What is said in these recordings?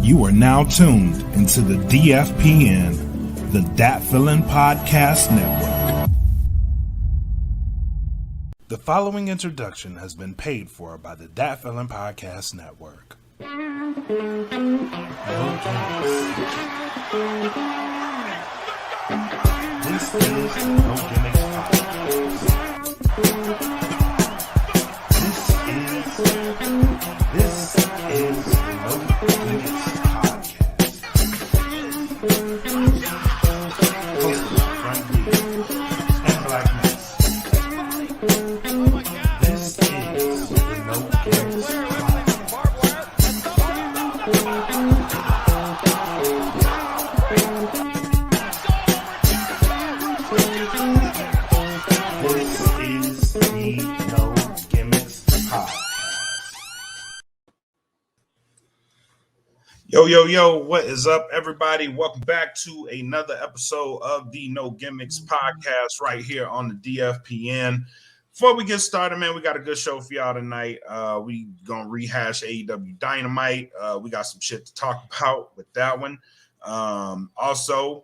You are now tuned into the DFPN, the Dat Feelin Podcast Network. The following introduction has been paid for by the Dat Feelin Podcast Network. This is the No Gimmicks Podcast. This is the No Gimmicks Podcast. Hosted by Bryan Danielson and Blak. This is the No Gimmicks Podcast. Yo, what is up, everybody? Welcome back to another episode of the No Gimmicks Podcast right here on the DFPN. Before we get started, man, we got a good show for y'all tonight. We gonna rehash AEW Dynamite. We got some shit to talk about with that one. Also,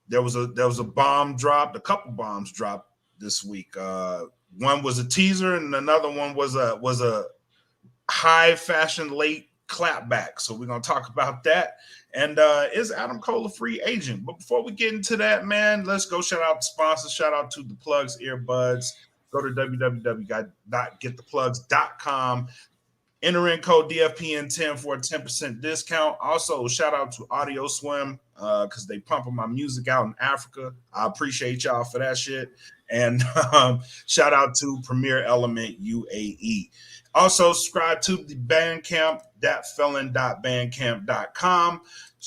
there was a bomb dropped, a couple bombs dropped this week. One was a teaser, and another one was a high fashion late clapback. So we're gonna talk about that. And is Adam Cole a free agent? But before we get into that, man, let's go shout out to sponsors. Shout out to the Plugs Earbuds. Go to www.gettheplugs.com. Enter in code DFPN10 for a 10% discount. Also, shout out to Audio Swim because they pumping my music out in Africa. I appreciate y'all for that shit. And shout out to Premier Element UAE. Also, subscribe to the Bandcamp, datfelon.bandcamp.com.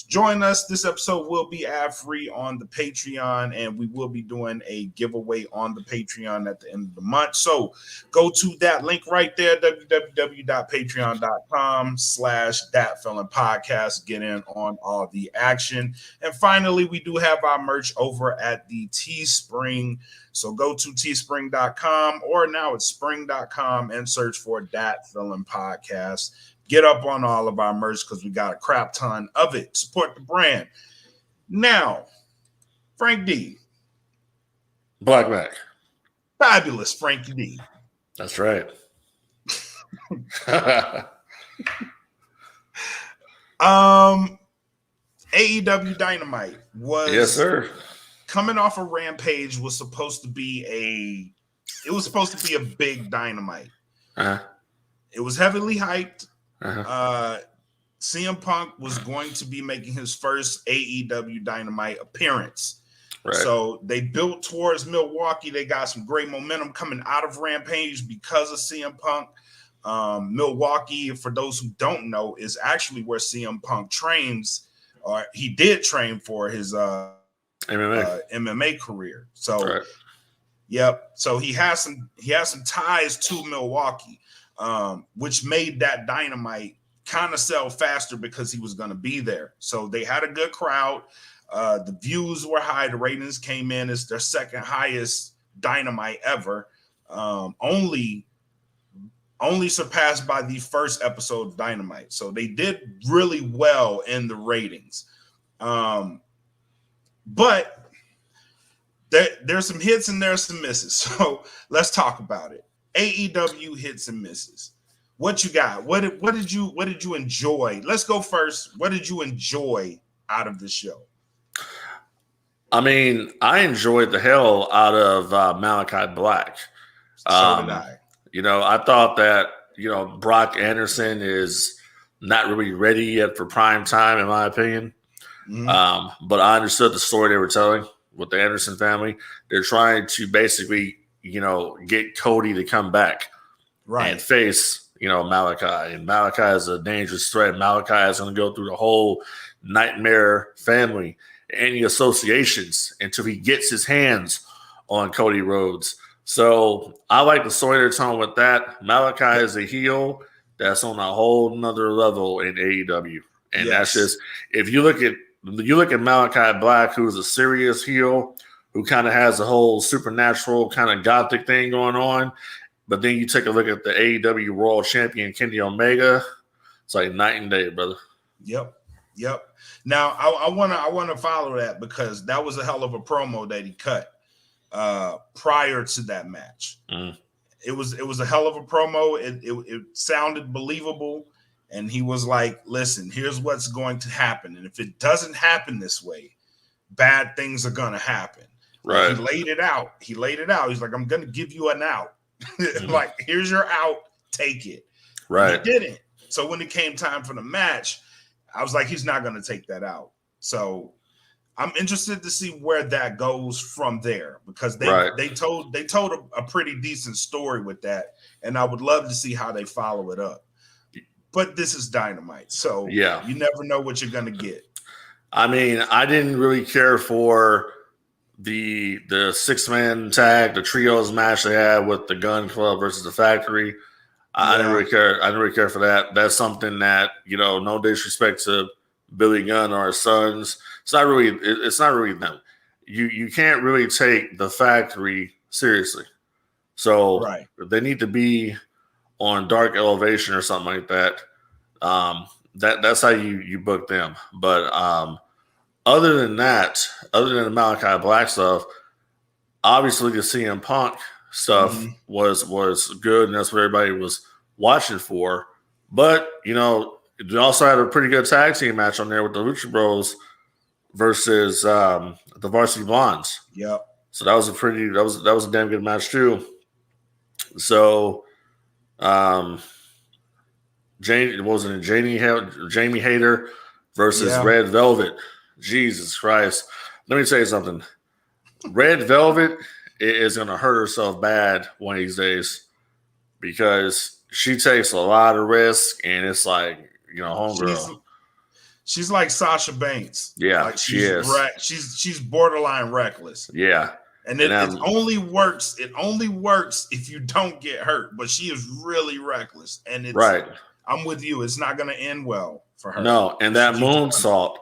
Join us. This episode will be ad-free on the Patreon, and we will be doing a giveaway on the Patreon at the end of the month. So go to that link right there, www.patreon.com/datfelonpodcast. Get in on all the action. And finally, we do have our merch over at the Teespring. So go to teespring.com, or now it's spring.com, and search for Dat Feelin Podcast. Get up on all of our merch because we got a crap ton of it. Support the brand. Now, Frank D. Blak Makk. Fabulous Frankie D. That's right. AEW Dynamite was, yes, sir, coming off a Rampage. Was supposed to be a big Dynamite. It was heavily hyped. CM Punk was going to be making his first AEW Dynamite appearance. Right. So they built towards Milwaukee. They got some great momentum coming out of Rampage because of CM Punk. Milwaukee, for those who don't know, is actually where CM Punk trains, or he did train for his MMA career. So, right. Yep. So he has some ties to Milwaukee. Which made that Dynamite kind of sell faster because he was going to be there. So they had a good crowd. The views were high. The ratings came in as their second highest Dynamite ever. Only surpassed by the first episode of Dynamite. So they did really well in the ratings. But there's some hits and there's some misses. So let's talk about it. AEW hits and misses. What you got? What did you enjoy? Let's go first. What did you enjoy out of the show? I mean, I enjoyed the hell out of Malachi Black. So did I. I thought that Brock Anderson is not really ready yet for prime time, in my opinion. Mm-hmm. But I understood the story they were telling with the Anderson family. They're trying to basically get Cody to come back, right, and face, Malachi. And Malachi is a dangerous threat. Malachi is going to go through the whole nightmare family, any associations, until he gets his hands on Cody Rhodes. So I like the story they're telling with that. Malachi is a heel that's on a whole nother level in AEW. And That's just, if you look at Malachi Black, who's a serious heel, who kind of has a whole supernatural kind of gothic thing going on. But then you take a look at the AEW World Champion, Kenny Omega. It's like night and day, brother. Yep. Yep. Now I wanna follow that because that was a hell of a promo that he cut prior to that match. It was a hell of a promo. It sounded believable, and he was like, "Listen, here's what's going to happen, and if it doesn't happen this way, bad things are gonna happen." Right. Like, he laid it out. He's like, "I'm gonna give you an out. Like, here's your out. Take it." Right. And he didn't. So when it came time for the match, I was like, he's not gonna take that out. So I'm interested to see where that goes from there because they told a pretty decent story with that, and I would love to see how they follow it up. But this is Dynamite, so yeah, you never know what you're gonna get. I mean, I didn't really care for the 6-man tag, the trios match they had with the Gun Club versus the Factory. I didn't really care. I didn't really care for that. That's something that, no disrespect to Billy Gunn or his sons. It's not really them. You can't really take the Factory seriously. So they need to be on Dark Elevation or something like that. That's how you book them. But other than the Malachi Black stuff, obviously the CM Punk stuff was good, and that's what everybody was watching for. But they also had a pretty good tag team match on there with the Lucha Bros versus the Varsity Blondes. Yep. So that was a damn good match too. So, Jamie Hayter versus Red Velvet. Jesus Christ! Let me tell you something. Red Velvet is going to hurt herself bad one of these days because she takes a lot of risk, and it's like, homegirl. She's like Sasha Banks. Yeah, like she is. She's borderline reckless. Yeah, and it only works. It only works if you don't get hurt. But she is really reckless, and it's right. I'm with you. It's not going to end well for her. No, and that moonsault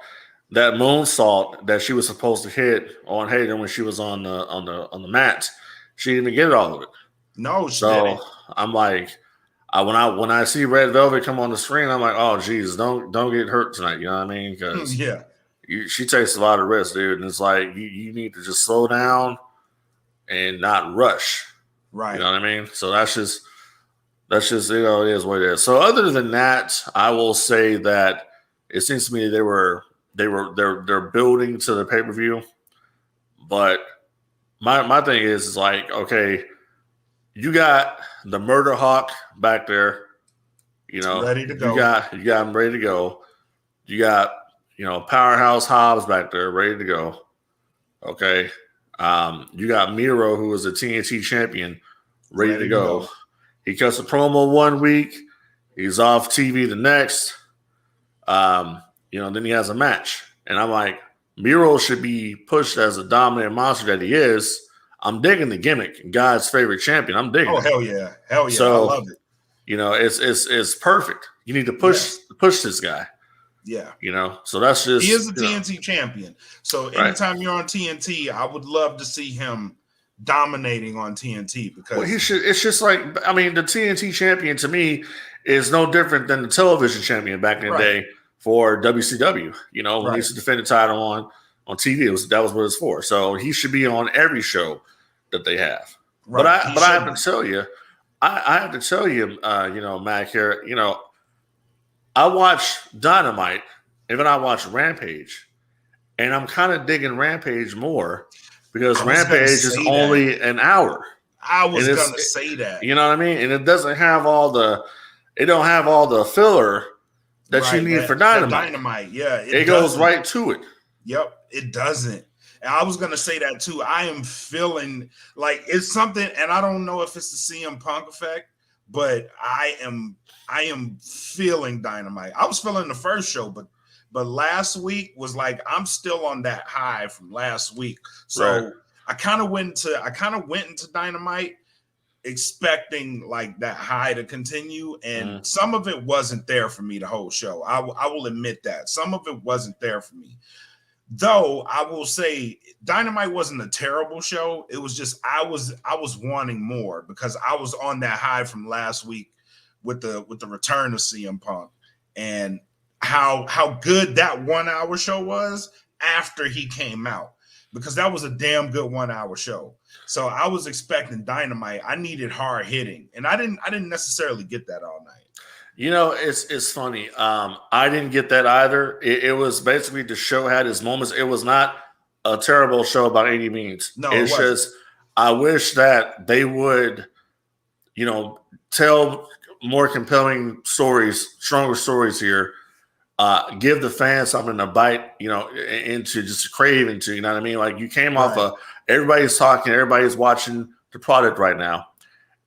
that she was supposed to hit on Hayter when she was on the mat, she didn't even get all of it. No, she didn't. I'm like, when I see Red Velvet come on the screen, I'm like, oh Jesus, don't get hurt tonight. You know what I mean? Because she takes a lot of risks, dude, and it's like you need to just slow down and not rush. Right. You know what I mean? So that's just it is what it is. So other than that, I will say that it seems to me they're building to the pay-per-view. But my thing is like, okay, you got the Murder Hawk back there, ready to go. You got him ready to go. You got, Powerhouse Hobbs back there ready to go. Okay. You got Miro, who is a TNT champion, ready to go. He cuts a promo one week. He's off TV the next. Then he has a match. And I'm like, Miro should be pushed as a dominant monster that he is. I'm digging the gimmick. God's favorite champion. I'm digging it. Hell yeah. Hell yeah. So, I love it. It's perfect. You need to push this guy. Yeah. So that's just... He is a TNT champion. So anytime you're on TNT, I would love to see him dominating on TNT because it's just like, I mean, the TNT champion to me is no different than the television champion back in the day for WCW. When he used to defend the title on TV, that was what it's for. So he should be on every show that they have. Right. But I have to tell you, Makk here, I watch Dynamite and then I watch Rampage, and I'm kind of digging Rampage more because Rampage is only an hour. I was going to say that. You know what I mean? And it doesn't have all the filler that you need for Dynamite. Yeah. It goes right to it. Yep, it doesn't. And I was going to say that too. I am feeling like it's something, and I don't know if it's the CM Punk effect, but I am feeling Dynamite. I was feeling the first show, but last week was like I'm still on that high from last week. So I kind of went into Dynamite expecting like that high to continue, and some of it wasn't there for me the whole show. I will admit that some of it wasn't there for me. Though I will say Dynamite wasn't a terrible show. It was just I was wanting more because I was on that high from last week with the return of CM Punk, and how good that 1 hour show was after he came out, because that was a damn good 1 hour show. So I was expecting Dynamite. I needed hard hitting, and I didn't necessarily get that all night. You know, it's funny. I didn't get that either. It was basically the show had its moments. It was not a terrible show by any means. No, it's just I wish that they would, tell more compelling stories, stronger stories here. Give the fans something to bite, into, just crave into. You know what I mean? Like, you came off of everybody's talking, everybody's watching the product right now,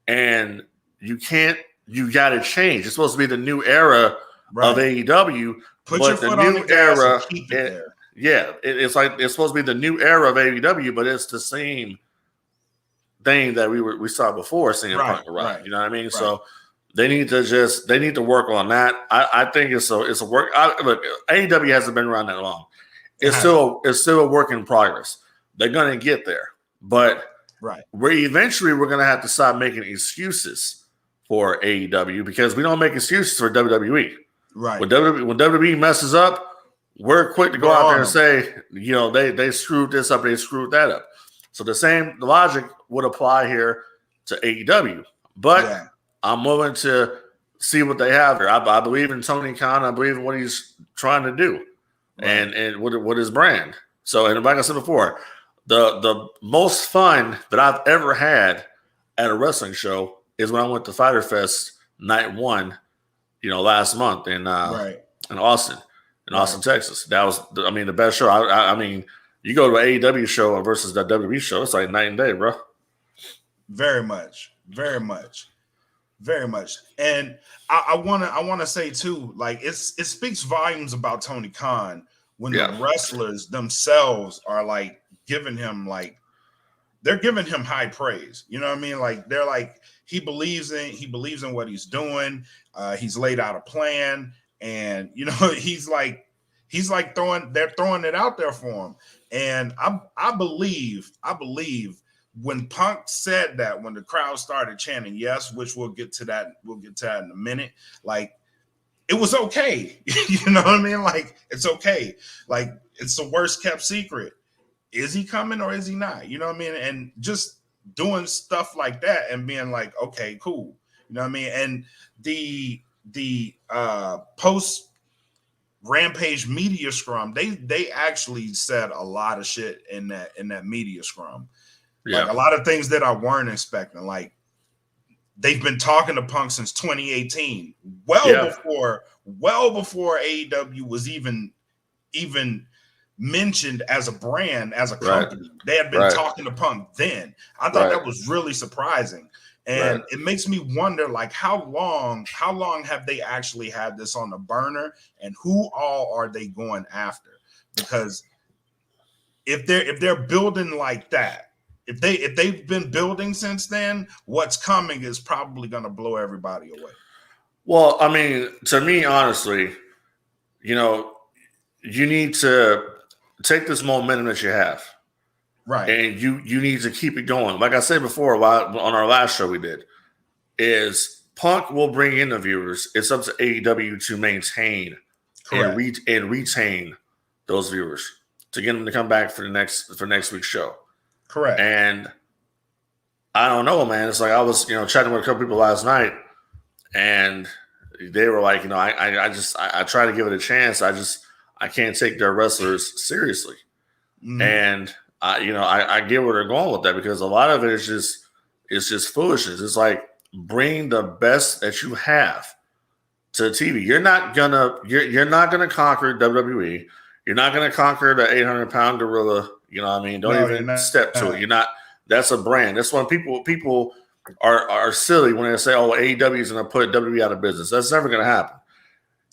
and you can't. You got to change. It's supposed to be the new era of AEW. Put your foot on the gas and keep it there. Yeah, it's like it's supposed to be the new era of AEW, but it's the same thing that we saw before CM Punk arrived. You know what I mean? Right. So they need to work on that. I think it's a work. Look, AEW hasn't been around that long. It's still a work in progress. They're gonna get there, but we're gonna have to stop making excuses for AEW, because we don't make excuses for WWE. Right. When WWE messes up, we're quick to go out there and say, they screwed this up, they screwed that up. So the logic would apply here to AEW. But I'm willing to see what they have here. I believe in Tony Khan. I believe in what he's trying to do, and what his brand. So, and like I said before, the most fun that I've ever had at a wrestling show is when I went to Fyter Fest night 1, last month in Austin, Texas. That was, the best show. I mean, you go to an AEW show versus that WWE show, it's like night and day, bro. Very much. And I wanna say too, like, it speaks volumes about Tony Khan when the wrestlers themselves are like giving him they're giving him high praise. You know what I mean? Like, they're like, he believes in what he's doing. He's laid out a plan, and he's throwing it out there for him. And I believe when Punk said that, when the crowd started chanting yes, which we'll get to that in a minute, like, it was okay. You know what I mean? Like, it's okay. Like, it's the worst kept secret. Is he coming or is he not? You know what I mean? And just doing stuff like that and being like, okay, cool. You know what I mean? And the post Rampage media scrum, they actually said a lot of shit in that media scrum. Yeah. Like, a lot of things that I weren't expecting. Like, they've been talking to Punk since 2018, well before AEW was even mentioned as a brand, as a company. They had been talking to Punk then. I thought that was really surprising. And it makes me wonder, like, how long have they actually had this on the burner, and who all are they going after? Because if they're building like that, if they've been building since then, what's coming is probably going to blow everybody away. Well, I mean, to me, honestly, you need to take this momentum that you have, and you need to keep it going. Like I said before, on our last show we did, is Punk will bring in the viewers. It's up to AEW to maintain and retain those viewers, to get them to come back for next week's show. Correct. And I don't know, man. It's like, I was chatting with a couple people last night, and they were like, I try to give it a chance. I can't take their wrestlers seriously. Mm-hmm. And I get where they're going with that, because a lot of it is just foolishness. It's like, bring the best that you have to TV. You're not gonna conquer WWE. You're not gonna conquer the 800-pound gorilla. You know what I mean? Don't even step to it. You're not. That's a brand. That's when people are silly when they say, "Oh, AEW is gonna put WWE out of business." That's never gonna happen.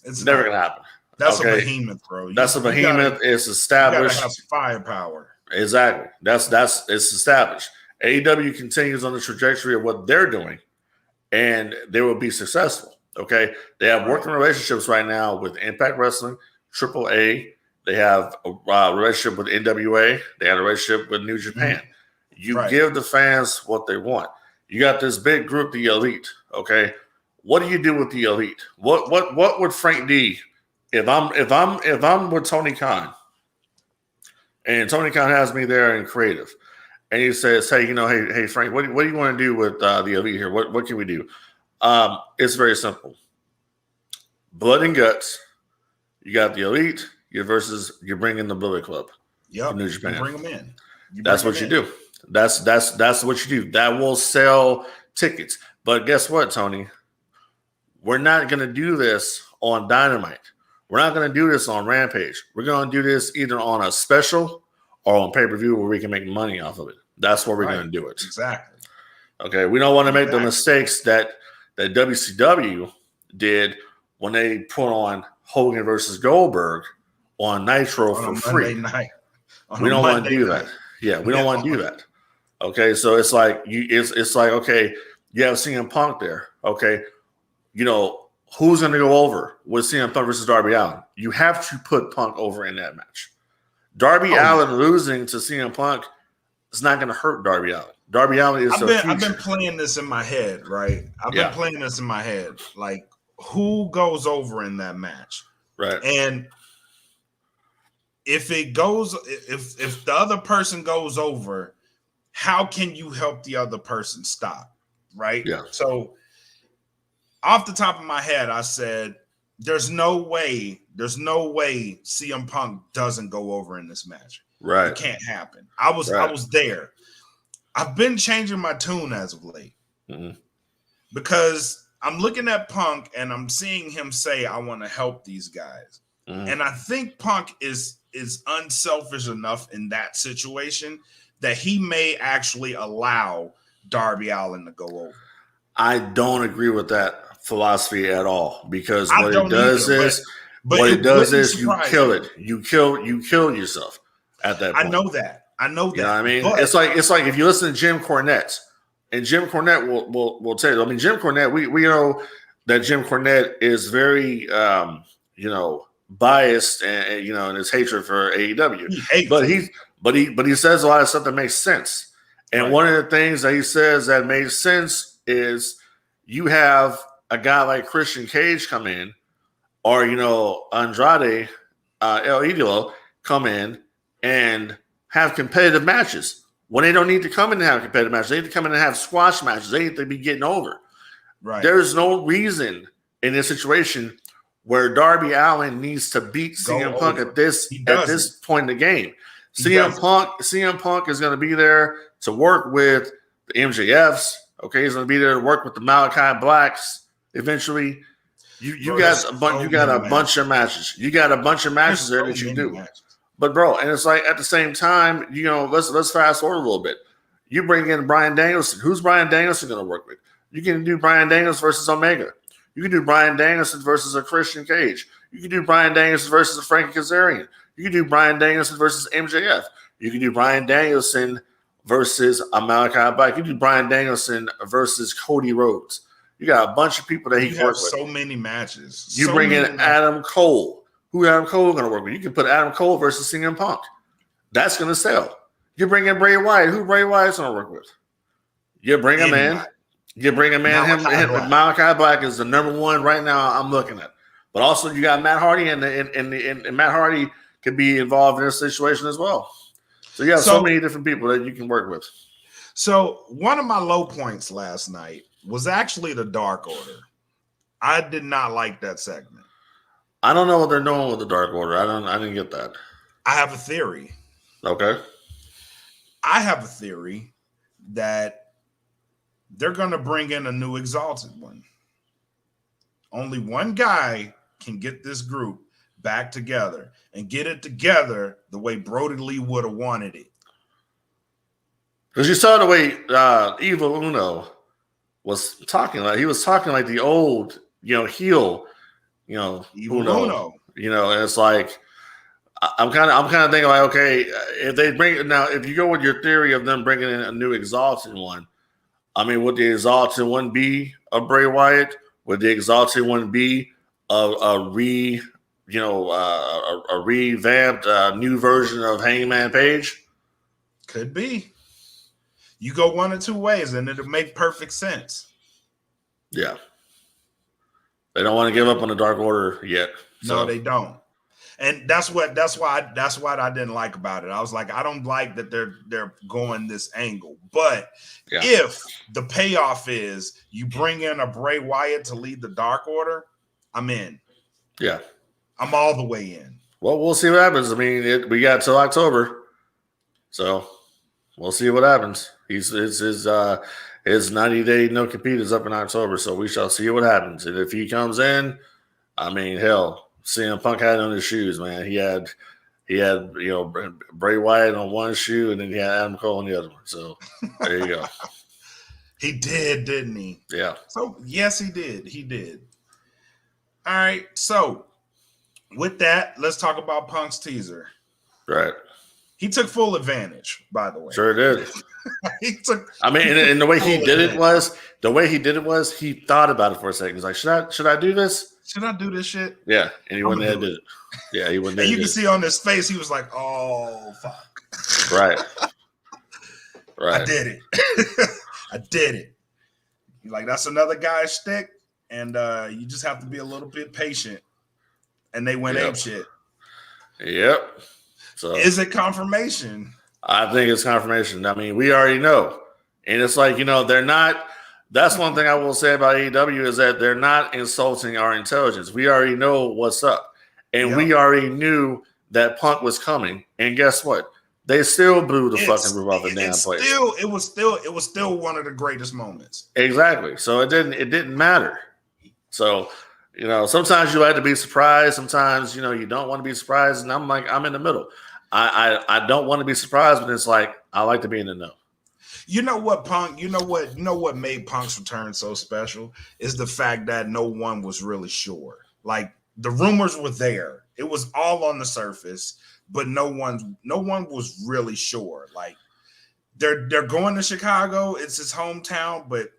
It's never gonna happen. That's a behemoth, bro. That's a behemoth. It's established. You gotta have firepower. Exactly. It's established. AEW continues on the trajectory of what they're doing, and they will be successful. Okay. They have working relationships right now with Impact Wrestling, AAA. They have a relationship with NWA. They have a relationship with New Japan. Mm-hmm. You give the fans what they want. You got this big group, the Elite. Okay. What do you do with the Elite? What would Frank D if I'm with Tony Khan, and Tony Khan has me there in creative, and he says, "Hey, hey Frank, what do you want to do with the elite here? What can we do?" It's very simple. Blood and guts. You got the elite. You're bringing the Bullet Club. Yep. New Japan. You bring them in. That's what you do. That's what you do. That will sell tickets. But guess what, Tony? We're not going to do this on Dynamite. We're not going to do this on Rampage. We're going to do this either on a special or on pay-per-view where we can make money off of it. That's where we're going to do it. Exactly. Okay. We don't want to make the mistakes that WCW did when they put on Hogan versus Goldberg on Nitro for free. We don't want to do that. Yeah, we don't want to do that. Okay, so it's like okay, you have CM Punk there. Okay, who's going to go over with CM Punk versus Darby Allin? You have to put Punk over in that match. Darby Allin losing to CM Punk is not going to hurt Darby Allin. Darby Allin is I've been playing this in my head, right? I've been playing this in my head. Like, who goes over in that match? Right. And if the other person goes over, how can you help the other person stop? Right. Yeah. So off the top of my head, I said, there's no way CM Punk doesn't go over in this match. Right. It can't happen. I was there. I've been changing my tune as of late because I'm looking at Punk and I'm seeing him say, I want to help these guys. And I think Punk is unselfish enough in that situation that he may actually allow Darby Allin to go over. I don't agree with that philosophy at all because what it does is you kill it. You kill yourself at that point. I know that. You know what I mean? But it's like if you listen to Jim Cornette, and Jim Cornette will tell you. I mean, Jim Cornette, we know that Jim Cornette is very biased and in his hatred for AEW. But he says a lot of stuff that makes sense. And one of the things that he says that makes sense is you have a guy like Christian Cage come in, or Andrade El Idolo come in and have competitive matches when they don't need to come in and have competitive matches. They need to come in and have squash matches. They need to be getting over. Right. There's no reason in this situation where Darby Allin needs to beat CM Punk at this point in the game. CM Punk is going to be there to work with the MJFs. Okay, he's going to be there to work with the Malachi Blacks. Eventually, you got a bunch of matches. You got a bunch of matches there that you do. But bro, and it's like at the same time, let's fast forward a little bit. You bring in Bryan Danielson. Who's Bryan Danielson going to work with? You can do Bryan Danielson versus Omega. You can do Bryan Danielson versus a Christian Cage. You can do Bryan Danielson versus a Frankie Kazarian. You can do Bryan Danielson versus MJF. You can do Bryan Danielson versus a Malachi Black. You can do Bryan Danielson versus Cody Rhodes. You got a bunch of people that he can work with. So many matches. You bring in Adam Cole. Who Adam Cole going to work with? You can put Adam Cole versus CM Punk. That's going to sell. You bring in Bray Wyatt. Who Bray Wyatt's going to work with? You bring him in. You bring him in. Malachi Black is the number one right now I'm looking at. But also you got Matt Hardy and Matt Hardy could be involved in this situation as well. So you have so many different people that you can work with. So one of my low points last night was actually the Dark Order. I did not like that segment. I don't know what they're doing with the Dark Order. I didn't get that. I have a theory. Okay. I have a theory that they're going to bring in a new Exalted One. Only one guy can get this group back together and get it together the way Brody Lee would have wanted it. Because you saw the way Evil Uno was talking like he was talking like the old, heel, Evil Uno. And it's like I'm kind of thinking like, okay, if they if you go with your theory of them bringing in a new Exalted One, I mean, would the Exalted One be a Bray Wyatt? Would the Exalted One be a revamped new version of Hangman Page? Could be. You go one or two ways, and it'll make perfect sense. Yeah. They don't want to give up on the Dark Order yet. So. No, they don't. And that's why I didn't like about it. I was like, I don't like that they're going this angle. But if the payoff is you bring in a Bray Wyatt to lead the Dark Order, I'm in. Yeah. I'm all the way in. Well, we'll see what happens. I mean, we got till October. So we'll see what happens. His 90-day no compete is up in October, so we shall see what happens. And if he comes in, I mean, hell, CM Punk had on his shoes, man. He had Bray Wyatt on one shoe, and then he had Adam Cole on the other one. So there you go. He did, didn't he? Yeah. So yes, he did. He did. All right. So with that, let's talk about Punk's teaser. Right. He took full advantage, by the way. Sure did. And the way he did it was, he thought about it for a second. He's like, should I do this? Should I do this shit? Yeah. And he went there and did it. Yeah, he went there. And you can see on his face, he was like, oh, fuck. Right. I did it. I did it. Like, that's another guy's shtick, and you just have to be a little bit patient. And they went ape shit. Yep. So is it confirmation? I think it's confirmation. I mean, we already know. And it's like, they're not – that's one thing I will say about AEW is that they're not insulting our intelligence. We already know what's up. And we already knew that Punk was coming. And guess what? They still blew the fucking roof off the damn place. It was still one of the greatest moments. Exactly. So it didn't matter. So – sometimes you like to be surprised. Sometimes, you don't want to be surprised. And I'm like, I'm in the middle. I don't want to be surprised, but it's like, I like to be in the know. You know what, Punk? You know what made Punk's return so special is the fact that no one was really sure. Like, the rumors were there. It was all on the surface, but no one was really sure. Like, they're going to Chicago. It's his hometown, but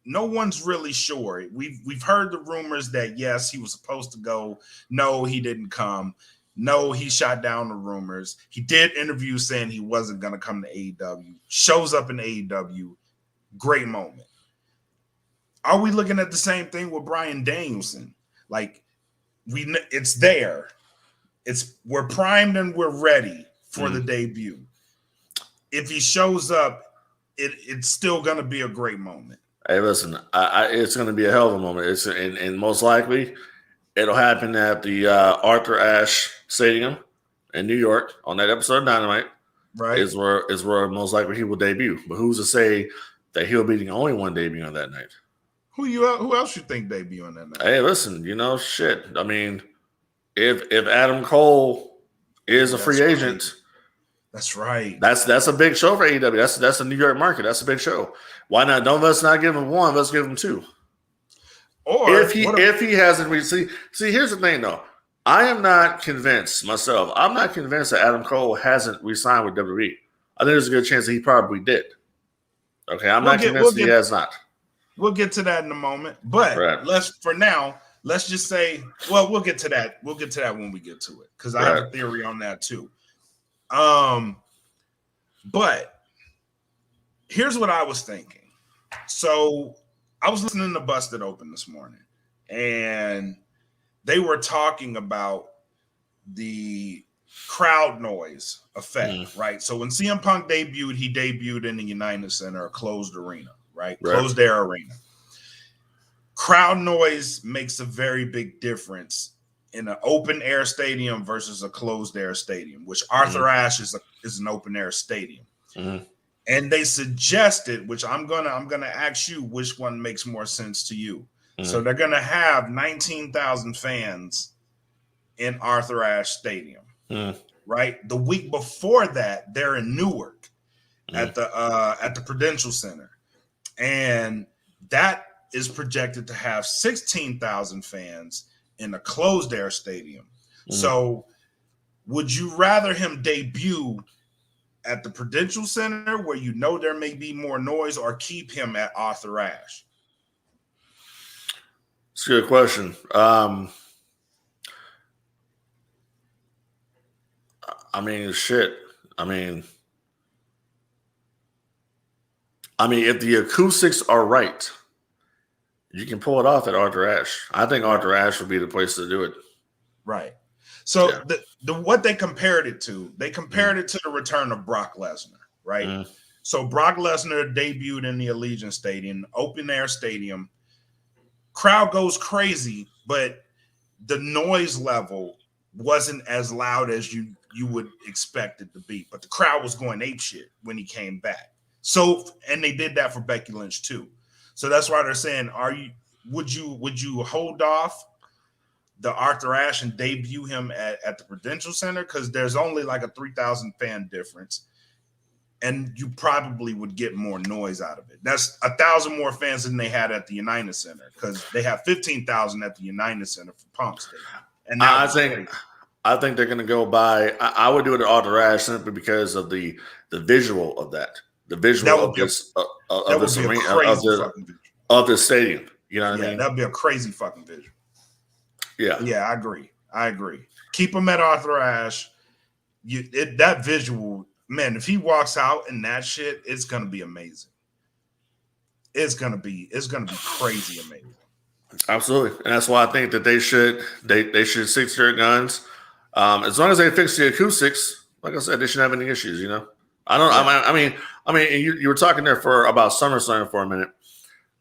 no one's really sure. We've heard the rumors that yes, he was supposed to go. No, he didn't come. No, he shot down the rumors. He did interview saying he wasn't going to come to AEW. Shows up in AEW. Great moment. Are we looking at the same thing with Bryan Danielson? Like, it's there. We're primed and we're ready for the debut. If he shows up, it's still going to be a great moment. Hey, listen, it's going to be a hell of a moment. And most likely, it'll happen at the Arthur Ashe Stadium in New York on that episode of Dynamite. Right, is where most likely he will debut. But who's to say that he'll be the only one debuting on that night? Who else you think debut on that night? Hey, listen, shit. I mean, if Adam Cole is a free agent. That's right. That's a big show for AEW. That's the New York market. That's a big show. Why not? Let's not give him one. Let's give him two. Or if he hasn't see, here's the thing though. I am not convinced myself. I'm not convinced that Adam Cole hasn't re-signed with WWE. I think there's a good chance that he probably did. Okay, I'm not convinced he has not. We'll get to that in a moment. But let's just say, well, we'll get to that. We'll get to that when we get to it because I have a theory on that too. But here's what I was thinking. So I was listening to Busted Open this morning, and they were talking about the crowd noise effect, right? So when CM Punk debuted, he debuted in the United Center, a closed arena, right? Closed air arena. Crowd noise makes a very big difference in an open air stadium versus a closed air stadium, which Arthur Ashe is an open air stadium. And they suggested, which I'm gonna ask you which one makes more sense to you. So they're gonna have 19,000 fans in Arthur Ashe Stadium, right? The week before that, they're in Newark at the Prudential Center, and that is projected to have 16,000 fans in a closed air stadium. So would you rather him debut at the Prudential Center where there may be more noise, or keep him at Arthur Ashe? It's a good question. I mean, shit. I mean, if the acoustics are right, you can pull it off at Arthur Ashe. I think Arthur Ashe would be the place to do it. Right. So the what they compared it to, it to the return of Brock Lesnar, right? So Brock Lesnar debuted in the Allegiant Stadium, open air stadium. Crowd goes crazy, but the noise level wasn't as loud as you would expect it to be. But the crowd was going apeshit when he came back. So, and they did that for Becky Lynch too. So that's why they're saying, would you hold off the Arthur Ashe and debut him at the Prudential Center? Because there's only like a 3,000 fan difference. And you probably would get more noise out of it. That's 1,000 more fans than they had at the United Center, because they have 15,000 at the United Center for Pump Stadium. And I think they're going to go by. I would do it at Arthur Ashe simply because of the visual of that, the visual of this of this stadium. You know what I mean? That'd be a crazy fucking visual. Yeah, I agree. Keep him at Arthur Ashe. That visual. Man, if he walks out in that shit, it's gonna be amazing. It's gonna be crazy amazing. Absolutely, and that's why I think that they should stick to their guns. As long as they fix the acoustics, like I said, they shouldn't have any issues. You know, I mean, you were talking there about SummerSlam for a minute.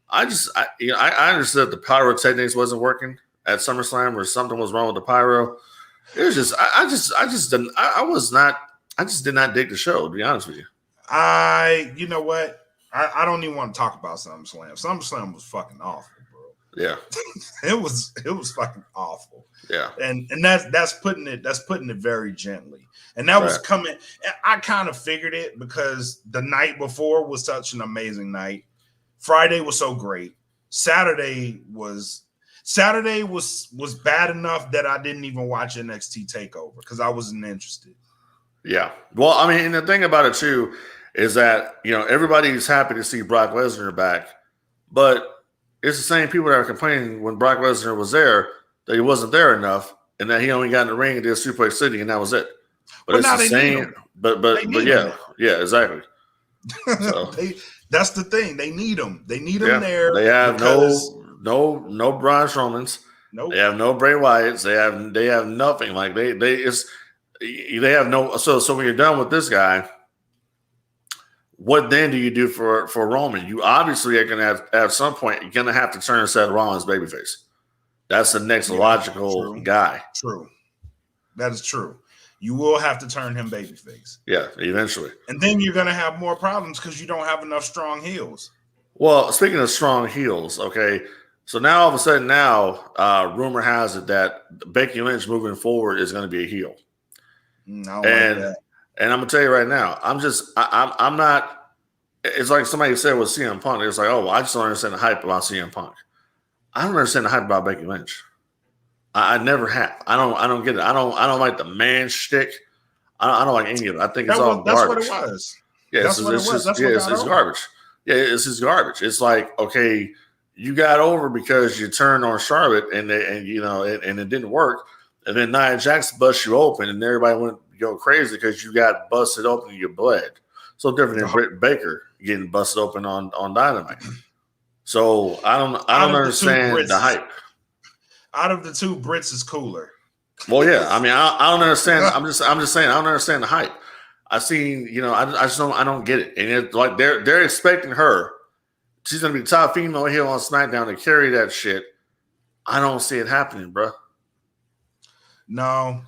I understood the pyrotechnics wasn't working at SummerSlam, or something was wrong with the pyro. It was just, I just did not dig the show, to be honest with you. You know what? I don't even want to talk about SummerSlam. SummerSlam was fucking awful, bro. Yeah. it was fucking awful. Yeah. And that's putting it very gently. And that was coming. I kind of figured it, because the night before was such an amazing night. Friday was so great. Saturday was bad enough that I didn't even watch NXT TakeOver because I wasn't interested. Yeah. Well, I mean, and the thing about it too is that, everybody's happy to see Brock Lesnar back, but it's the same people that are complaining when Brock Lesnar was there that he wasn't there enough, and that he only got in the ring and did Suplex City, and that was it. But it's the same. But yeah, exactly. So that's the thing. They need him. They need him there. They have no Braun Strowmans. Nope. They have no Bray Wyatts. They have nothing. Like they have no. So when you're done with this guy, what then do you do for Roman? You obviously are going to have, at some point, you're going to have to turn Seth Rollins babyface. That's the next logical guy. True. That is true. You will have to turn him babyface. Yeah, eventually. And then you're going to have more problems because you don't have enough strong heels. Well, speaking of strong heels, okay, so now all of a sudden rumor has it that Becky Lynch moving forward is going to be a heel. I don't like that. And I'm gonna tell you right now, I'm not. It's like somebody said with CM Punk. It's like, I just don't understand the hype about CM Punk. I don't understand the hype about Becky Lynch. I never have. I don't get it. I don't like the man shtick. I don't like any of it. I think it's all garbage. That's what it was. Yeah, that's what it was. It's garbage. Yeah, it's just garbage. It's like, okay, you got over because you turned on Charlotte and it didn't work. And then Nia Jax bust you open, and everybody went go crazy because you got busted open and you bled. So different than Britt Baker getting busted open on Dynamite. So I don't understand the hype. Out of the two, Brits is cooler. Well, yeah. I mean, I don't understand. I'm just saying I don't understand the hype. I don't get it. And it's like they're expecting her. She's gonna be the top female heel on SmackDown to carry that shit. I don't see it happening, bro. No.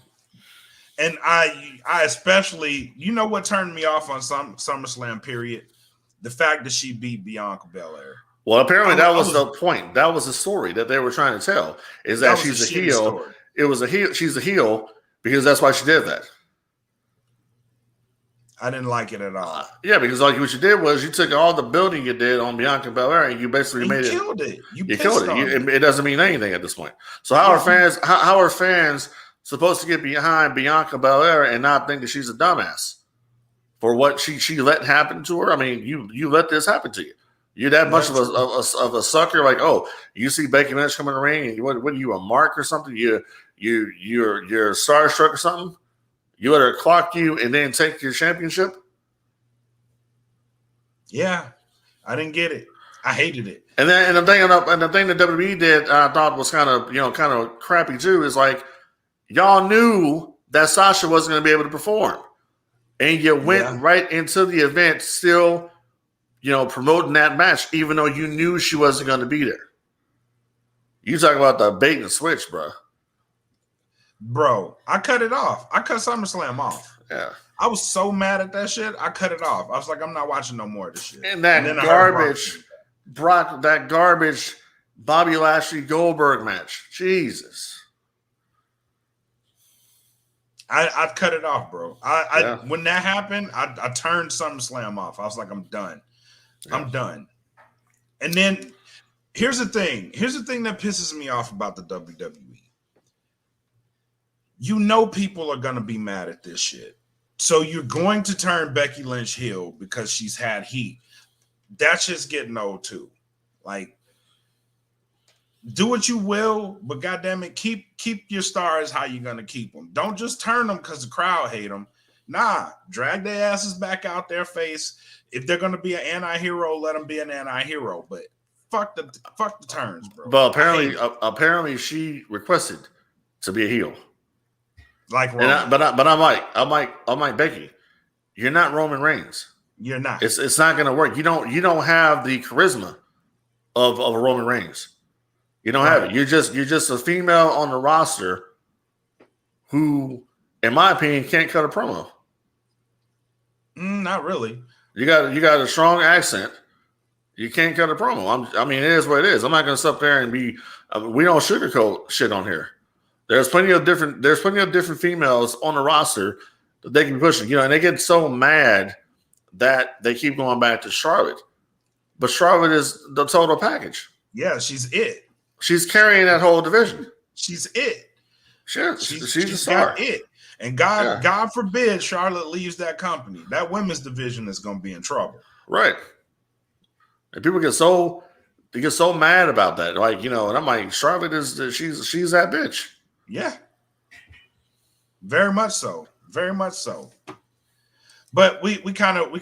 And I especially, what turned me off on SummerSlam period? The fact that she beat Bianca Belair. Well, apparently that was the point. That was the story that they were trying to tell. Is that she's a heel. Story. It was a heel. She's a heel because that's why she did that. I didn't like it at all. Yeah, because like what you did was you took all the building you did on Bianca Belair and you basically killed it. You killed it. It doesn't mean anything at this point. So how are fans supposed to get behind Bianca Belair and not think that she's a dumbass for what she let happen to her? I mean, you let this happen to you. You're that much of a sucker. Like, you see Becky Lynch come in the ring, and what are you, a mark or something? You're starstruck or something. You let her clock you and then take your championship. Yeah, I didn't get it. I hated it. And the thing that WWE did, I thought was kind of crappy too, is like y'all knew that Sasha wasn't going to be able to perform, and you went right into the event still, promoting that match, even though you knew she wasn't going to be there. You talk about the bait and switch, bro. Bro, I cut it off. I cut SummerSlam off. Yeah. I was so mad at that shit. I cut it off. I was like, I'm not watching no more of this shit. And that garbage Bobby Lashley Goldberg match. Jesus. I cut it off, bro. When that happened, I turned SummerSlam off. I was like, I'm done. Yeah. I'm done. And then here's the thing. Here's the thing that pisses me off about the WWE. People are going to be mad at this shit. So you're going to turn Becky Lynch heel because she's had heat. That's just getting old too. Like, do what you will, but goddamn it, keep your stars how you're going to keep them. Don't just turn them because the crowd hate them. Nah, drag their asses back out their face. If they're going to be an anti-hero, let them be an anti-hero. But fuck the turns, bro. But apparently she requested to be a heel. Like Roman. But I'm like Becky. You're not Roman Reigns. You're not. It's not going to work. You don't have the charisma of a Roman Reigns. You don't have it. You're just a female on the roster who, in my opinion, can't cut a promo. Not really. You got a strong accent. You can't cut a promo. It is what it is. I'm not going to sit there and be. We don't sugarcoat shit on here. There's plenty of different females on the roster that they can be pushing. And they get so mad that they keep going back to Charlotte. But Charlotte is the total package. Yeah, she's it. She's carrying that whole division. She's it. She's a star. It. And God forbid Charlotte leaves that company. That women's division is going to be in trouble. Right. And people get so mad about that. Like, and I'm like, Charlotte she's that bitch. Yeah. Very much so. Very much so. But we kind of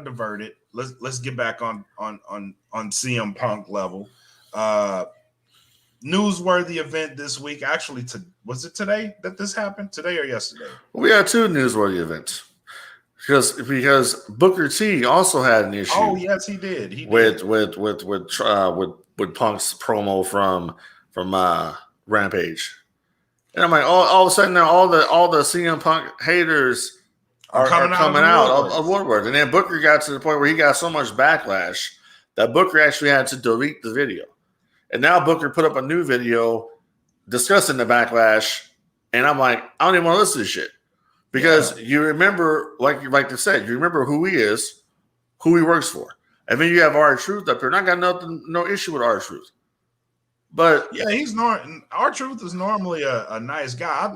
diverted. Let's get back on CM Punk level. Newsworthy event this week. Actually, was it today that this happened? Today or yesterday? We had two newsworthy events because Booker T also had an issue. Oh yes, he did. With Punk's promo from Rampage, and I'm like, all of a sudden now all the CM Punk haters are coming out of woodwork, and then Booker got to the point where he got so much backlash that Booker actually had to delete the video. And now Booker put up a new video discussing the backlash. And I'm like, I don't even want to listen to this shit. Because you remember, like they said, you remember who he is, who he works for. And then you have R-Truth up here. And I got no issue with R-Truth. But yeah, R-Truth is normally a nice guy.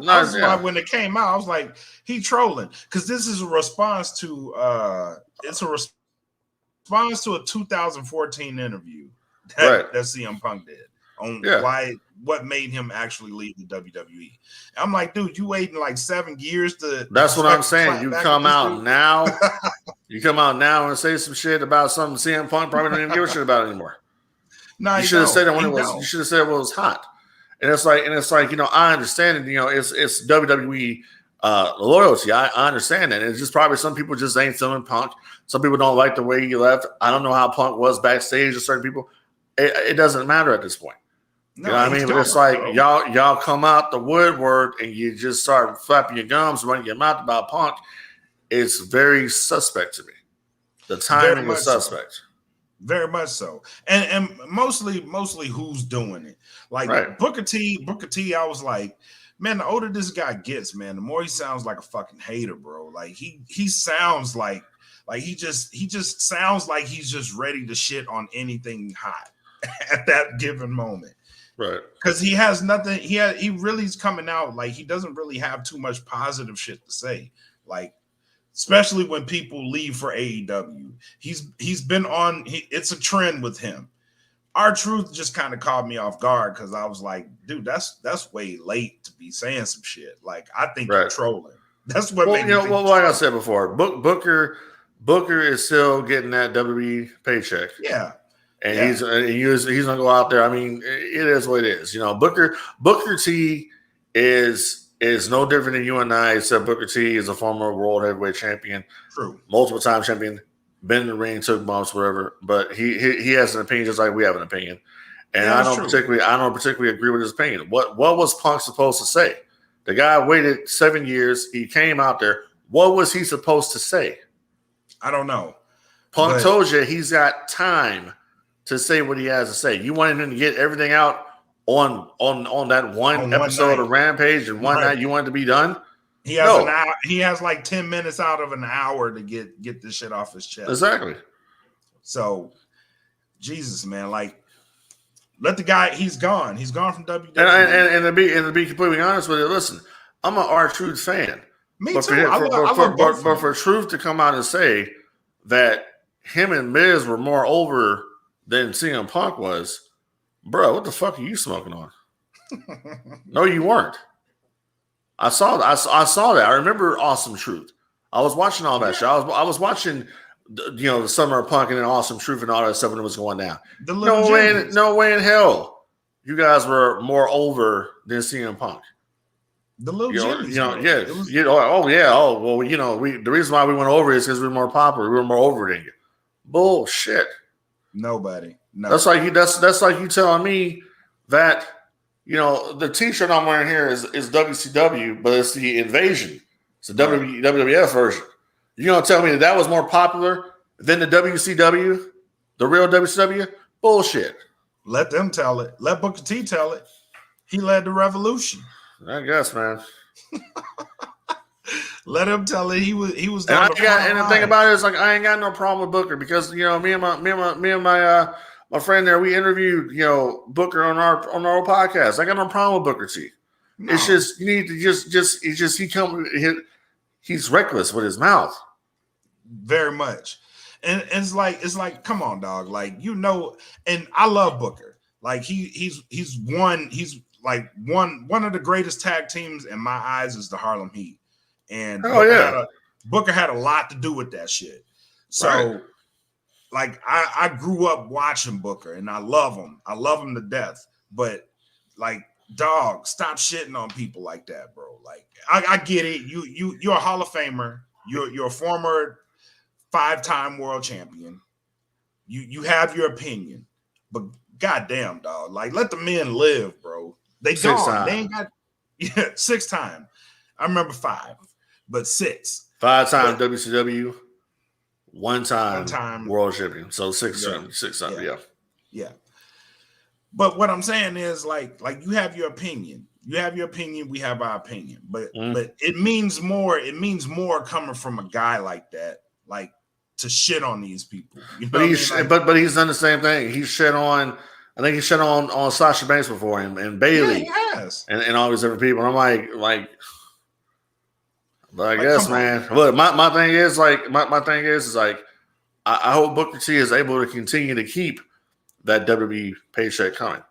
When it came out, I was like, he trolling. Because this is a response to a 2014 interview that CM Punk did on what made him actually leave the WWE. I'm like, dude, you waiting like 7 years to. That's what I'm saying. You come out now. You come out now and say some shit about something CM Punk probably don't even give a shit about anymore. No, you should have said it when it was. You should have said it when it was hot. And it's like I understand it. It's WWE loyalty. I understand that. It's just probably some people just ain't feeling Punk. Some people don't like the way he left. I don't know how Punk was backstage to certain people. It doesn't matter at this point. No, you know what I mean? But it's like y'all come out the woodwork and you just start flapping your gums, running your mouth about Punk. It's very suspect to me. The timing is suspect. Very much so. And mostly who's doing it. Like Booker T, I was like, man, the older this guy gets, man, the more he sounds like a fucking hater, bro. Like he sounds like he just sounds like he's just ready to shit on anything hot at that given moment. Right. Because he has nothing, he really is coming out like he doesn't really have too much positive shit to say. Like, especially when people leave for AEW. He's been on, it's a trend with him. R-Truth just kind of caught me off guard because I was like, dude, that's way late to be saying some shit. Like, I think you're trolling. That's what made me think like I said before, Booker is still getting that WWE paycheck. Yeah. and he's gonna go out there. I mean, it is what it is. You know, Booker T is no different than you and I, except Booker T is a former world heavyweight champion, true, multiple time champion, been in the ring, took bumps, whatever. But he has an opinion just like we have an opinion, and I don't particularly agree with his opinion. What was Punk supposed to say? The guy waited 7 years. He came out there. What was he supposed to say? I don't know. Punk told you he's got time to say what he has to say. You wanted him to get everything out on that one episode of Rampage and one night. You want it to be done. He has an hour. He has like 10 minutes out of an hour to get this shit off his chest. Exactly. So, Jesus, man, like, let the guy. He's gone. He's gone from WWE. And to be completely honest with you, listen, I'm an R-Truth fan. Me but too. But for Truth to come out and say that him and Miz were more over than CM Punk was, bro, what the fuck are you smoking on? No, you weren't. I saw that. I remember Awesome Truth. I was watching all that shit. I was watching, the Summer of Punk and Awesome Truth and all that stuff when it was going down. No way in hell you guys were more over than CM Punk. The little Jimmys. The reason why we went over is because we were more popular. We were more over than you. Bullshit. Nobody. That's like you telling me that the T-shirt I'm wearing here is WCW, but it's the Invasion. It's the WWF version. You gonna tell me that was more popular than the WCW, the real WCW? Bullshit. Let them tell it. Let Booker T tell it. He led the revolution. I guess, man. Let him tell it. He was. And the thing about it is, like, I ain't got no problem with Booker because me and my friend there, we interviewed Booker on our old podcast. I got no problem with Booker T. No. It's just you need to he's reckless with his mouth. Very much, and it's like come on, dog. Like and I love Booker. Like he's like one of the greatest tag teams in my eyes is the Harlem Heat. And Booker had a lot to do with that shit. So like I grew up watching Booker and I love him. I love him to death. But like, dog, stop shitting on people like that, bro. Like I get it. You're a Hall of Famer. You're a former 5-time world champion. You have your opinion. But goddamn, dog, like let the men live, bro. They gone. They ain't got 6-time. I remember 5, but 6. 5-time WCW, 1-time world champion. So 6 times. Yeah. But what I'm saying is like you have your opinion. You have your opinion. We have our opinion. But it means more. It means more coming from a guy like that, like to shit on these people. But he's done the same thing. He's shit on. I think he shit on Sasha Banks before him and Bailey. Yeah, he has. And all these different people. And I'm like, but I guess, man. Look, my thing is like, I hope Booker T is able to continue to keep that WWE paycheck coming.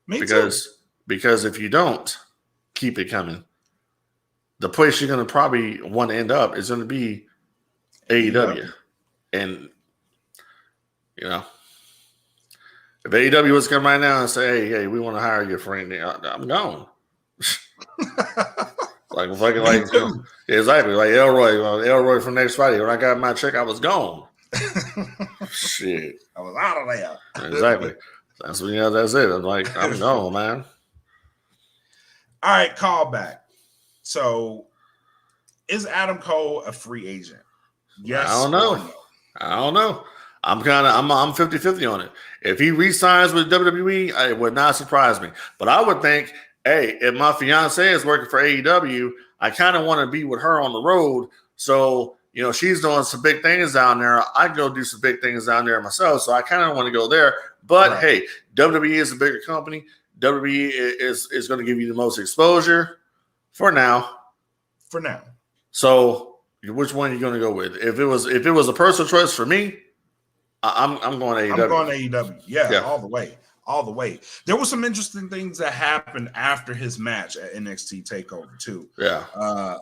Because if you don't keep it coming, the place you're going to probably want to end up is going to be AEW. And, if AEW was to come right now and say, hey, we want to hire you for anything, I'm gone. Exactly. Like Elroy from next Friday. When I got my check, I was gone. Shit. I was out of there. Exactly. That's it. I'm like, I'm gone, man. All right, call back. So is Adam Cole a free agent? Yes. I don't know. I'm 50-50 on it. If he re-signs with WWE, it would not surprise me. But I would think, hey, if my fiance is working for AEW, I kind of want to be with her on the road. So, she's doing some big things down there. I go do some big things down there myself. So I kind of want to go there. But hey, WWE is a bigger company. WWE is going to give you the most exposure for now. So which one are you going to go with? If it was a personal choice for me, I'm going AEW. I'm going AEW. Yeah, all the way. There were some interesting things that happened after his match at NXT TakeOver too. Yeah.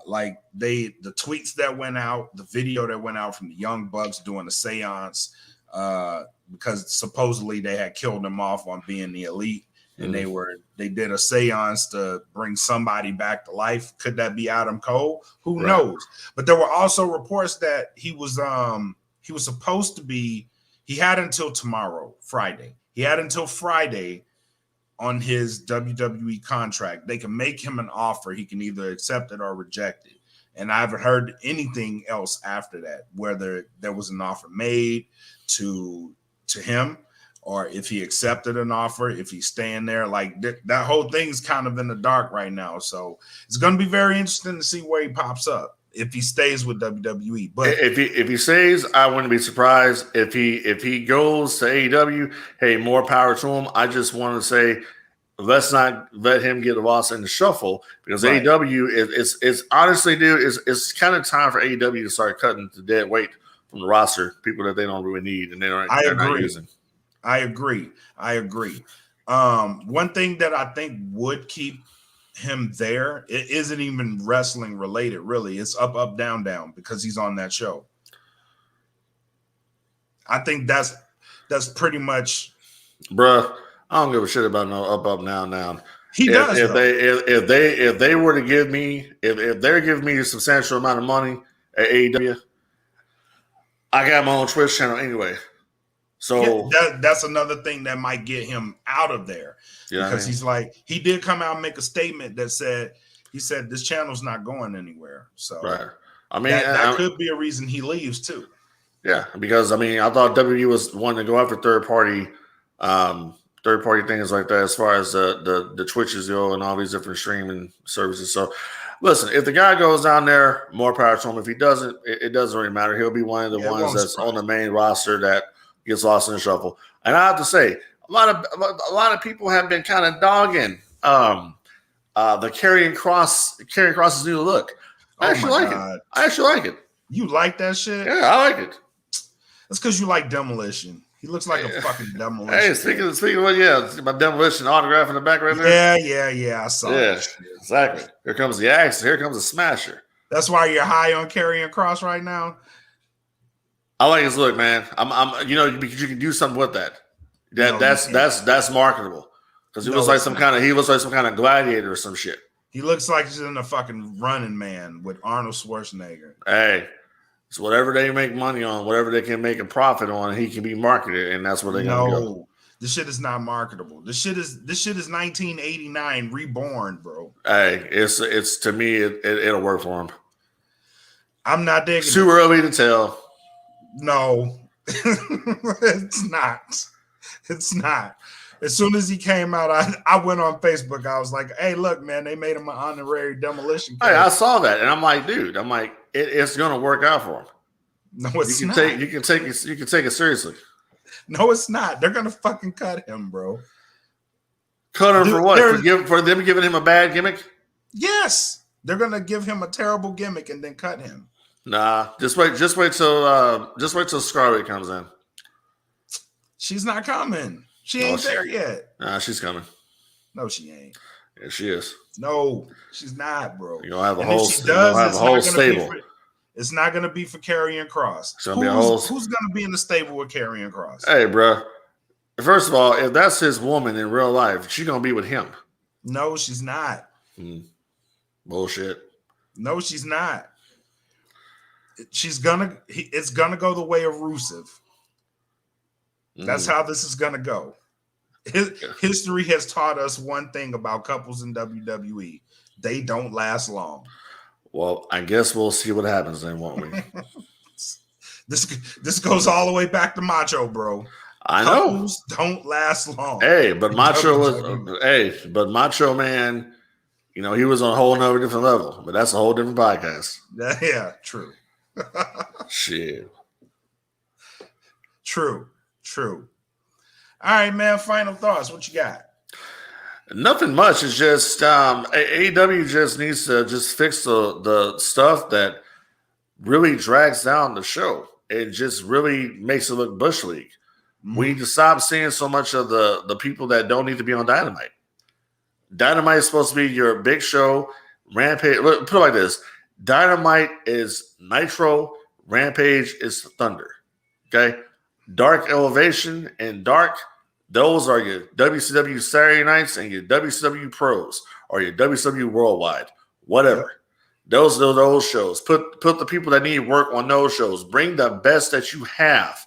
Like the tweets that went out, the video that went out from the Young Bucks doing the seance. because supposedly they had killed him off on being the elite. And they did a seance to bring somebody back to life. Could that be Adam Cole? Who knows? But there were also reports that he was supposed to be. He had until tomorrow, Friday. He had until Friday on his WWE contract. They can make him an offer. He can either accept it or reject it. And I haven't heard anything else after that, whether there was an offer made to him, or if he accepted an offer, if he's staying there. Like that whole thing's kind of in the dark right now. So it's going to be very interesting to see where he pops up if he stays with WWE. But if he stays, I wouldn't be surprised. If he goes to AEW, hey, more power to him. I just want to say, let's not let him get lost in the shuffle, because AEW is honestly, dude, it's kind of time for AEW to start cutting the dead weight from the roster, people that they don't really need and they're not using. I agree. One thing that I think would keep him there, it isn't even wrestling related, really. It's up, up, down, down, because he's on that show. I think that's pretty much. Bruh, I don't give a shit about no up, up, down, down. He does. If they were to give me, if they're giving me a substantial amount of money at AEW, I got my own Twitch channel anyway. So that's another thing that might get him out of there, because he's like, he did come out and make a statement that said this channel's not going anywhere. So I mean, that could be a reason he leaves too. Yeah, because I mean, I thought WWE was wanting to go after third party things like that, as far as the Twitches go and all these different streaming services. So listen, if the guy goes down there, more power to him. If he doesn't, it doesn't really matter. He'll be one of the ones that's on the main roster that gets lost in the shuffle. And I have to say, a lot of people have been kind of dogging the Karrion Kross's new look. I actually like it. You like that shit? Yeah, I like it. That's because you like Demolition. He looks like a fucking Demolition. Hey, speaking of what, my Demolition autograph in the back right there. Yeah. I saw that shit. Exactly. Here comes the axe. Here comes the smasher. That's why you're high on Karrion Kross right now. I like his look, man. I'm because you can do something with that. That's marketable. Because he looks like some kind of gladiator or some shit. He looks like he's in a fucking Running Man with Arnold Schwarzenegger. Hey, it's whatever they make money on, whatever they can make a profit on, he can be marketed, and that's where they're gonna go. This shit is not marketable. This shit is 1989 reborn, bro. Hey, it's to me, it'll work for him. I'm not digging. Too early to tell. No, it's not. It's not. As soon as he came out, I went on Facebook. I was like, "Hey, look, man, they made him an honorary Demolition." Hey, I saw that, and I'm like, dude, it's gonna work out for him. No, it's not. You can take it seriously. No, it's not. They're gonna fucking cut him, bro. Cut him for what? For them giving him a bad gimmick? Yes, they're gonna give him a terrible gimmick and then cut him. Nah, just wait till Scarlett comes in. She's not coming. She ain't there yet. Nah, she's coming. No, she ain't. Yeah, she is. No, she's not, bro. You're gonna have a whole stable. It's not gonna be for Karrion Kross. Who's gonna be in the stable with Karrion Kross? Hey, bro. First of all, if that's his woman in real life, she's gonna be with him. No, she's not. Bullshit. No, she's not. It's gonna go the way of Rusev. That's how this is gonna go. History has taught us one thing about couples in WWE: they don't last long. Well, I guess we'll see what happens then, won't we? This goes all the way back to Macho, bro. I know. Couples don't last long. Hey, but Macho Man, he was on a whole nother different level. But that's a whole different podcast. Yeah, true. Shit. True. All right, man. Final thoughts. What you got? Nothing much. It's just AEW just needs to just fix the stuff that really drags down the show. It just really makes it look Bush League. We need to stop seeing so much of the people that don't need to be on Dynamite. Dynamite is supposed to be your big show. Rampage. Put it like this: Dynamite is Nitro. Rampage is Thunder. Okay. Dark Elevation and Dark, those are your WCW Saturday nights and your WCW Pros or your WCW Worldwide, whatever. Yep. Those shows. Put the people that need work on those shows. Bring the best that you have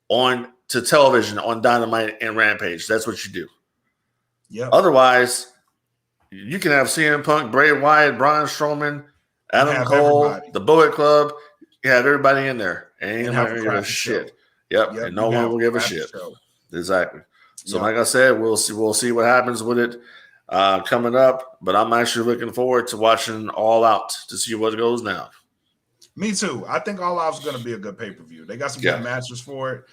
on to television on Dynamite and Rampage. That's what you do. Yeah. Otherwise, you can have CM Punk, Bray Wyatt, Braun Strowman, Adam Cole, everybody. the Bullet Club. You have everybody in there. And have a give a shit. shit. Yep. And no one will give a shit. Show. Exactly. So, like I said, we'll see what happens with it coming up. But I'm actually looking forward to watching All Out to see what goes now. Me too. I think All Out's going to be a good pay-per-view. They got some good matches for it.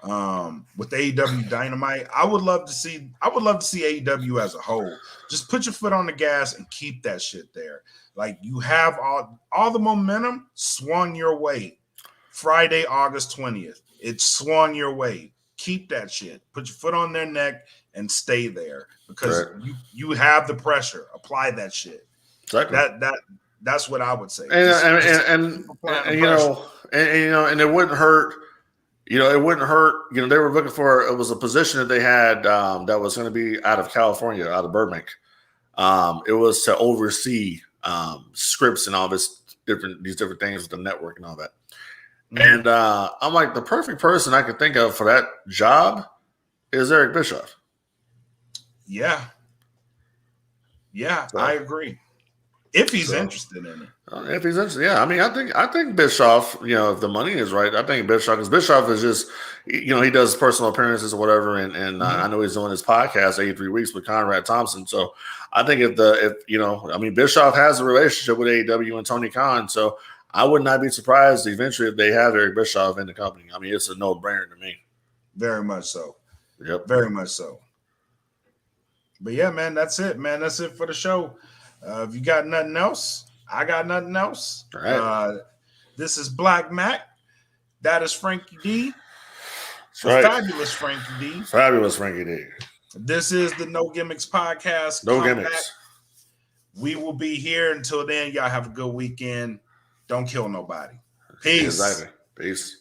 With AEW Dynamite, I would love to see AEW as a whole. Just put your foot on the gas and keep that shit there. Like, you have all the momentum swung your way. Friday, August 20th. It swung your way. Keep that shit. Put your foot on their neck and stay there because you have the pressure. Apply that shit. Exactly. That's what I would say. And it wouldn't hurt. It wouldn't hurt. They were looking for, it was a position that they had that was going to be out of California, out of Burbank. It was to oversee scripts and all these different things with the network and all that. Mm-hmm. And I'm like, the perfect person I could think of for that job is Eric Bischoff. Yeah. So, I agree. If he's interested in it. If he's interested, yeah. I mean, I think Bischoff, if the money is right, I think Bischoff is just, he does personal appearances or whatever. And I know he's doing his podcast 83 Weeks with Conrad Thompson. So I think Bischoff has a relationship with AEW and Tony Khan. So I would not be surprised eventually if they have Eric Bischoff in the company. I mean, it's a no-brainer to me. Very much so. Yep. Very much so. But yeah, man, that's it, man. That's it for the show. If you got nothing else, I got nothing else. All right. This is Blak Makk. That is Frankie D. Right. Fabulous Frankie D. Fabulous Frankie D. This is the No Gimmicks podcast. No Gimmicks. We will be here until then. Y'all have a good weekend. Don't kill nobody. Peace. Exactly. Peace.